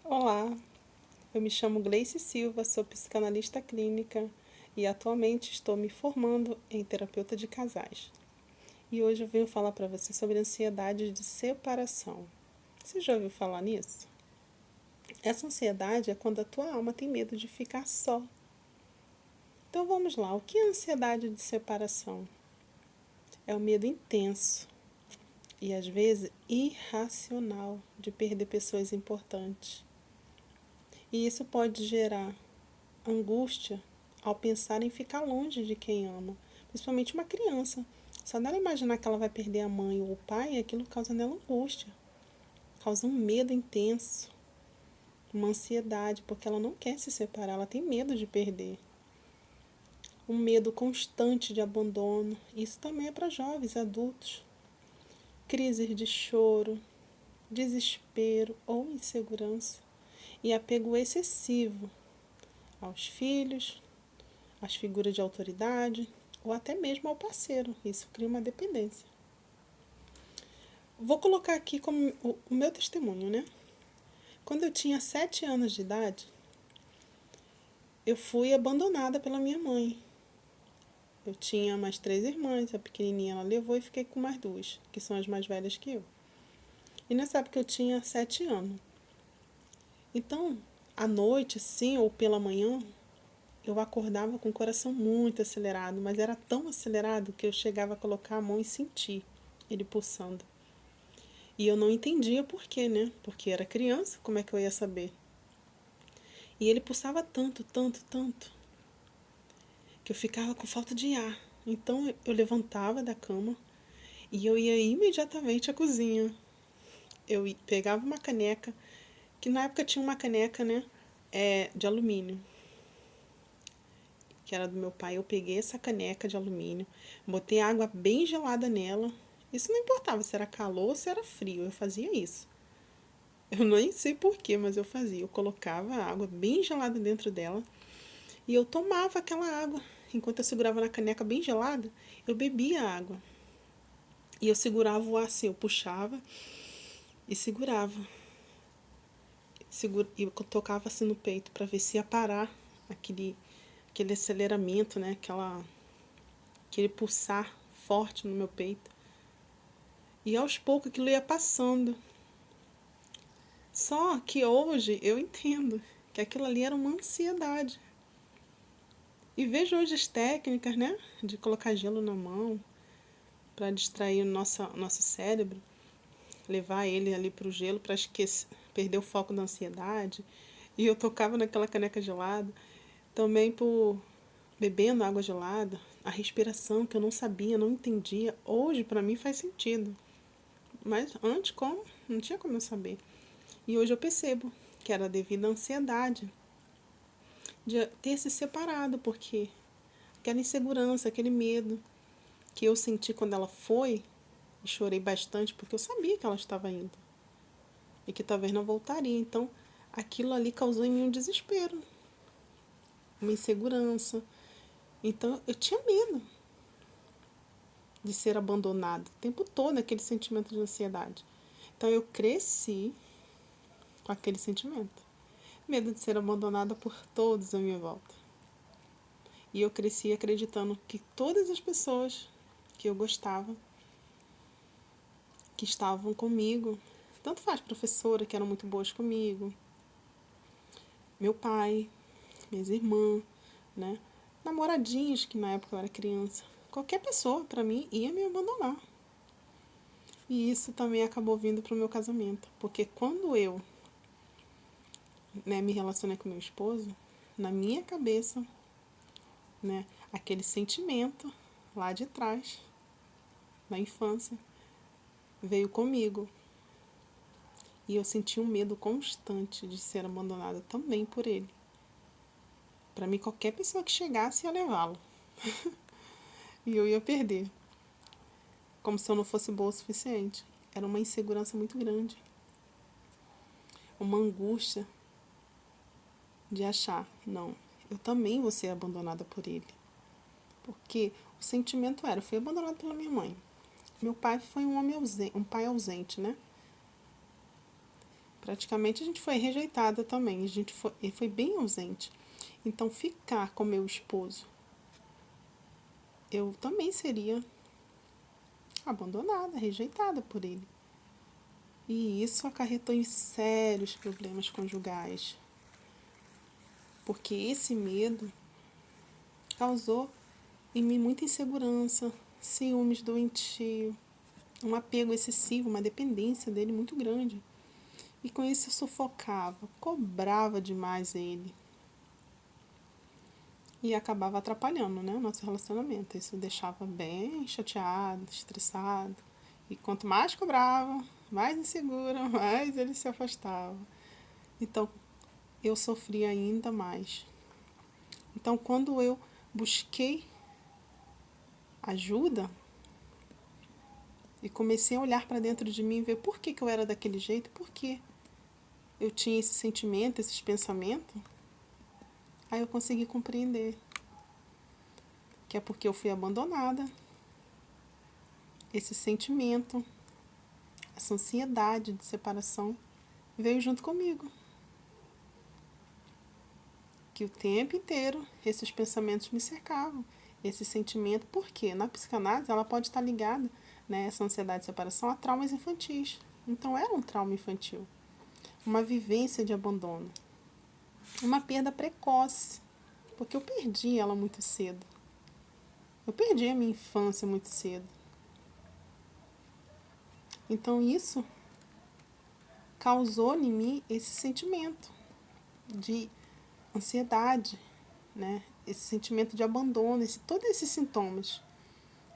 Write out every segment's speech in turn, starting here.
Olá, eu me chamo Gleice Silva, sou psicanalista clínica e atualmente estou me formando em terapeuta de casais. E hoje eu venho falar para você sobre ansiedade de separação. Você já ouviu falar nisso? Essa ansiedade é quando a tua alma tem medo de ficar só. Então vamos lá, o que é ansiedade de separação? É o medo intenso e às vezes irracional de perder pessoas importantes. E isso pode gerar angústia ao pensar em ficar longe de quem ama, principalmente uma criança. Só dela imaginar que ela vai perder a mãe ou o pai, aquilo causa nela angústia, causa um medo intenso, uma ansiedade, porque ela não quer se separar, ela tem medo de perder. Um medo constante de abandono, isso também é para jovens, adultos. Crises de choro, desespero ou insegurança e apego excessivo aos filhos, às figuras de autoridade ou até mesmo ao parceiro. Isso cria uma dependência. Vou colocar aqui como o meu testemunho, né? Quando eu tinha 7 anos de idade, eu fui abandonada pela minha mãe. Eu tinha mais 3 irmãs, a pequenininha ela levou e fiquei com mais 2, que são as mais velhas que eu. E nessa época eu tinha 7 anos. Então, à noite, assim, ou pela manhã, eu acordava com o coração muito acelerado, mas era tão acelerado que eu chegava a colocar a mão e sentir ele pulsando. E eu não entendia por quê, né? Porque era criança, como é que eu ia saber? E ele pulsava tanto, tanto, tanto, que eu ficava com falta de ar. Então eu levantava da cama e eu ia imediatamente à cozinha. Eu pegava uma caneca, que na época tinha uma caneca, né? De alumínio, que era do meu pai. Eu peguei essa caneca de alumínio, botei água bem gelada nela. Isso não importava se era calor ou se era frio, eu fazia isso. Eu nem sei porquê, mas eu fazia. Eu colocava a água bem gelada dentro dela e eu tomava aquela água. Enquanto eu segurava na caneca bem gelada, eu bebia a água. E eu segurava o ar assim, eu puxava e segurava. E eu tocava assim no peito para ver se ia parar aquele aceleramento, né? Aquele pulsar forte no meu peito. E aos poucos aquilo ia passando. Só que hoje eu entendo que aquilo ali era uma ansiedade. E vejo hoje as técnicas, né? De colocar gelo na mão para distrair o nosso cérebro, levar ele ali para o gelo para esquecer, perder o foco da ansiedade. E eu tocava naquela caneca gelada, também por bebendo água gelada, a respiração que eu não sabia, não entendia. Hoje para mim faz sentido. Mas antes como? Não tinha como eu saber. E hoje eu percebo que era devido à ansiedade de ter se separado, porque aquela insegurança, aquele medo que eu senti quando ela foi, e chorei bastante porque eu sabia que ela estava indo e que talvez não voltaria. Então, aquilo ali causou em mim um desespero, uma insegurança. Então, eu tinha medo de ser abandonada o tempo todo, aquele sentimento de ansiedade. Então, eu cresci com aquele sentimento. Medo de ser abandonada por todos à minha volta. E eu cresci acreditando que todas as pessoas que eu gostava, que estavam comigo, tanto faz professora, que eram muito boas comigo, meu pai, minhas irmãs, né? Namoradinhos, que na época eu era criança. Qualquer pessoa, para mim, ia me abandonar. E isso também acabou vindo para o meu casamento. Porque quando eu, né, me relacionei com meu esposo, na minha cabeça, né, aquele sentimento lá de trás, na infância, veio comigo. E eu senti um medo constante de ser abandonada também por ele. Para mim, qualquer pessoa que chegasse ia levá-lo. E eu ia perder. Como se eu não fosse boa o suficiente. Era uma insegurança muito grande. Uma angústia de achar, não, eu também vou ser abandonada por ele. Porque o sentimento era, eu fui abandonada pela minha mãe. Meu pai foi um homem ausente, um pai ausente, né? Praticamente a gente foi rejeitada também, ele foi bem ausente. Então, ficar com meu esposo, eu também seria abandonada, rejeitada por ele. E isso acarretou em sérios problemas conjugais, porque esse medo causou em mim muita insegurança, ciúmes doentio, um apego excessivo, uma dependência dele muito grande. E com isso eu sufocava, cobrava demais ele. E acabava atrapalhando, né, o nosso relacionamento. Isso deixava bem chateado, estressado. E quanto mais cobrava, mais insegura, mais ele se afastava. Então, eu sofria ainda mais. Então, quando eu busquei ajuda e comecei a olhar para dentro de mim e ver por que eu era daquele jeito, por que eu tinha esse sentimento, esses pensamentos, aí eu consegui compreender que é porque eu fui abandonada, esse sentimento, essa ansiedade de separação veio junto comigo. Que o tempo inteiro esses pensamentos me cercavam, esse sentimento, porque na psicanálise ela pode estar ligada, né, essa ansiedade de separação a traumas infantis. Então era um trauma infantil, uma vivência de abandono, uma perda precoce, porque eu perdi ela muito cedo. Eu perdi a minha infância muito cedo. Então isso causou em mim esse sentimento de ansiedade, né? Esse sentimento de abandono, todos esses sintomas.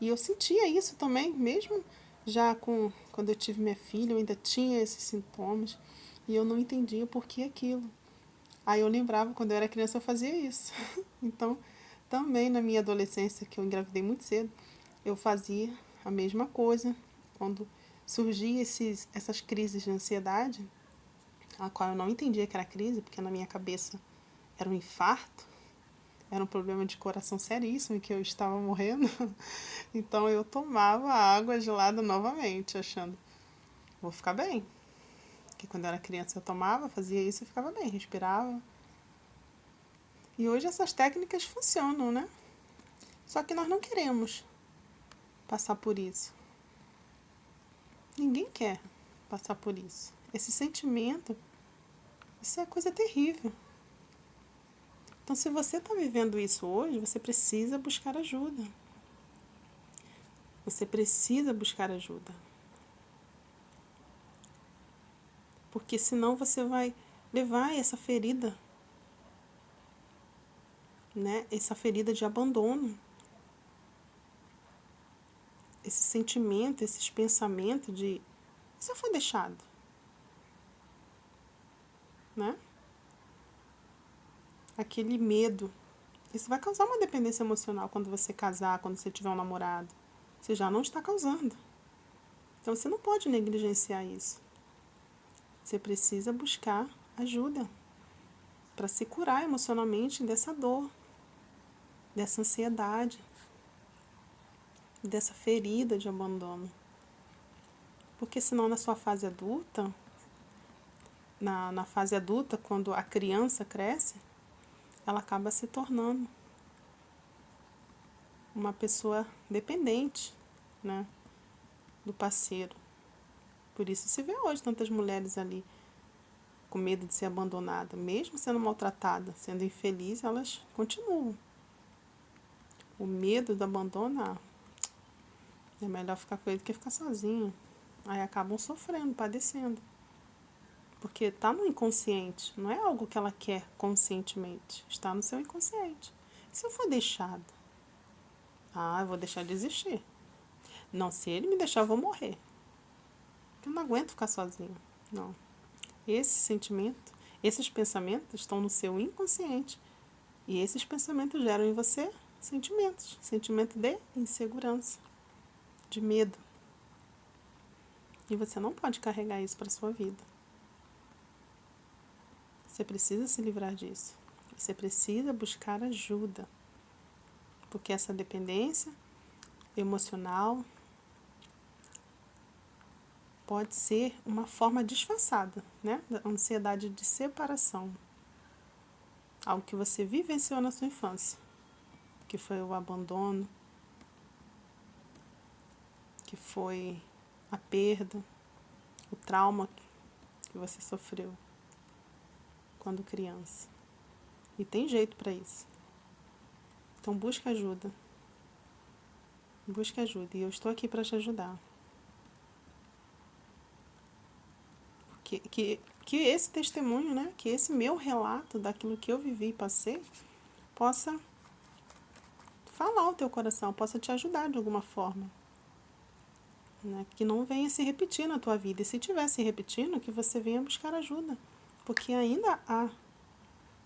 E eu sentia isso também, mesmo já quando eu tive minha filha, eu ainda tinha esses sintomas e eu não entendia por que aquilo. Aí eu lembrava, quando eu era criança, eu fazia isso. Então, também na minha adolescência, que eu engravidei muito cedo, eu fazia a mesma coisa. Quando surgiam essas crises de ansiedade, a qual eu não entendia que era crise, porque na minha cabeça era um infarto, era um problema de coração seríssimo, que eu estava morrendo. Então eu tomava água gelada novamente, achando, vou ficar bem. Porque quando eu era criança eu tomava, fazia isso e ficava bem, respirava. E hoje essas técnicas funcionam, né? Só que nós não queremos passar por isso. Ninguém quer passar por isso. Esse sentimento, isso é coisa terrível. Então, se você está vivendo isso hoje, você precisa buscar ajuda. Você precisa buscar ajuda. Porque senão você vai levar essa ferida, né? Essa ferida de abandono. Esse sentimento, esses pensamentos de... E se eu for deixado? Né? Aquele medo. Isso vai causar uma dependência emocional quando você casar, quando você tiver um namorado. Você já não está causando. Então você não pode negligenciar isso. Você precisa buscar ajuda para se curar emocionalmente dessa dor, dessa ansiedade, dessa ferida de abandono. Porque senão na sua fase adulta, na fase adulta, quando a criança cresce, ela acaba se tornando uma pessoa dependente, né, do parceiro. Por isso se vê hoje tantas mulheres ali com medo de ser abandonada, mesmo sendo maltratada, sendo infeliz, elas continuam. O medo do abandono, é melhor ficar com ele do que ficar sozinha. Aí acabam sofrendo, padecendo. Porque está no inconsciente, não é algo que ela quer conscientemente, está no seu inconsciente. Se eu for deixada, eu vou deixar de existir. Não, se ele me deixar, eu vou morrer. Eu não aguento ficar sozinha. Não. Esse sentimento, esses pensamentos estão no seu inconsciente. E esses pensamentos geram em você sentimentos. Sentimento de insegurança, de medo. E você não pode carregar isso para a sua vida. Você precisa se livrar disso. Você precisa buscar ajuda. Porque essa dependência emocional, pode ser uma forma disfarçada, né, da ansiedade de separação. Algo que você vivenciou na sua infância, que foi o abandono, que foi a perda, o trauma que você sofreu quando criança. E tem jeito para isso. Então busca ajuda. Busca ajuda. E eu estou aqui para te ajudar. Que esse testemunho, né, que esse meu relato daquilo que eu vivi e passei, possa falar ao teu coração, possa te ajudar de alguma forma. Né? Que não venha se repetir na tua vida. E se estiver se repetindo, que você venha buscar ajuda. Porque ainda há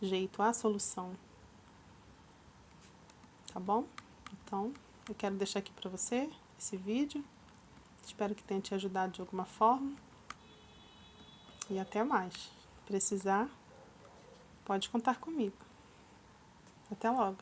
jeito, há solução. Tá bom? Então, eu quero deixar aqui para você esse vídeo. Espero que tenha te ajudado de alguma forma. E até mais. Se precisar, pode contar comigo. Até logo.